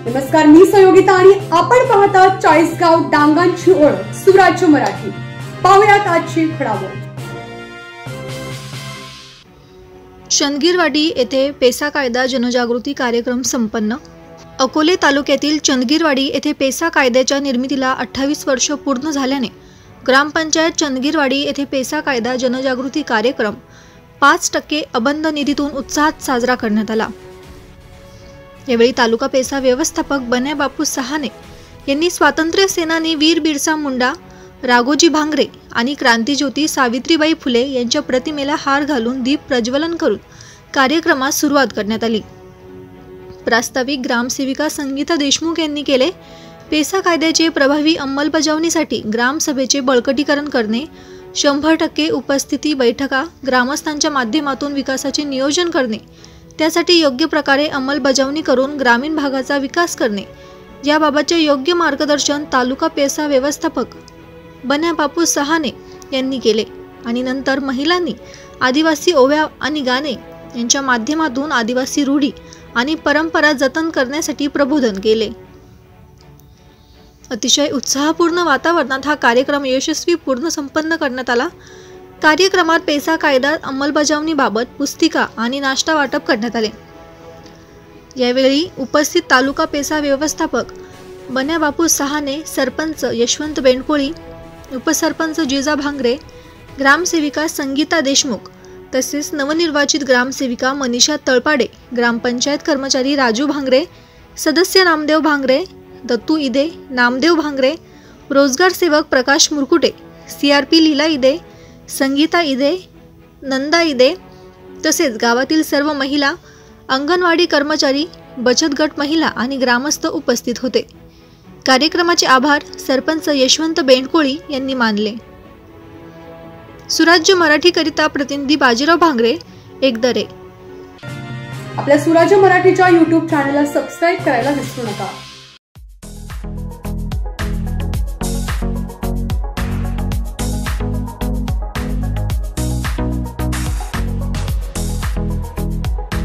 नमस्कार, मी सहयोगिता आणि आपण पाहता चाळीसगाव डांगांची ओळख सुराज्य मराठी। पाहुयात आजची घडामोड। चंदगीरवाडी येथे पेसा कायदा जनजागृती कार्यक्रम संपन्न। अकोले तालुक्यातील चंदगीरवाडी येथे पेसा कायद्याच्या निर्मितीला 28 वर्ष पूर्ण झाल्याने ग्रामपंचायत चंदगीरवाडी येथे पेसा कायदा जनजागृती कार्यक्रम 5% अबंध निधीतून उत्साहात साजरा करण्यात आला। यावेळी तालुका पेसा व्यवस्थापक बन्या बापू सहाने यांनी स्वातंत्र्य सेनानी वीर बिरसा मुंडा, राघोजी भांगरे आणि क्रांतिज्योती सावित्रीबाई फुले यांच्या प्रतिमेला हार घालून दीप प्रज्वलन करून कार्यक्रमास सुरुवात करण्यात आली। प्रास्ताविक ग्रामसेविका संगीता देशमुख यांनी केले। पेसा कायद्याचे प्रभावी अंमलबजावणीसाठी ग्रामसभेचे बळकटीकरण करणे, 100% उपस्थिती बैठका, ग्रामस्थांच्या माध्यमातून विकासाचे नियोजन करणे, त्यासाठी योग्य प्रकारे अंमलबजावणी करून ग्रामीण भागाचा विकास करणे याबाबतचे योग्य मार्गदर्शन तालुका पेसा व्यवस्थापक बन्या बापू सहाने यांनी केले आणि नंतर महिलांनी आदिवासी ओव्या आणि गाणे यांच्या माध्यमातून आदिवासी रूढी आणि परंपरा जतन करण्यासाठी प्रबोधन केले। अतिशय उत्साहपूर्ण वातावरणात हा कार्यक्रम यशस्वीपणे संपन्न करण्यात आला। कार्यक्रमात पेसा कायदा अंमलबजावणीबाबत पुस्तिका आणि नाश्ता वाटप करण्यात आले। यावेळी उपस्थित तालुका पेसा व्यवस्थापक बन्या बापू सहाने, सरपंच यशवंत बेंडकोळी, उपसरपंच जिजा भांगरे, ग्रामसेविका संगीता देशमुख तसेच नवनिर्वाचित ग्रामसेविका मनीषा तळपाडे, ग्रामपंचायत कर्मचारी राजू भांगरे, सदस्य नामदेव भांगरे, दत्तू इदे, नामदेव भांगरे, रोजगार सेवक प्रकाश मुरकुटे, CRP लीला इदे, संगीता इदे, नंदा इदे तसेच गावातील सर्व महिला, अंगणवाडी कर्मचारी, बचत गट महिला आणि ग्रामस्थ उपस्थित होते। कार्यक्रमाचे आभार सरपंच यशवंत बेंडकोळी यांनी मानले। सुराज्य मराठी करिता प्रतिनिधी बाजीराव भांगरे, एकदरे। आपल्या सुराज्य मराठीच्या YouTube चॅनलला सबस्क्राइब करायला विसरू नका।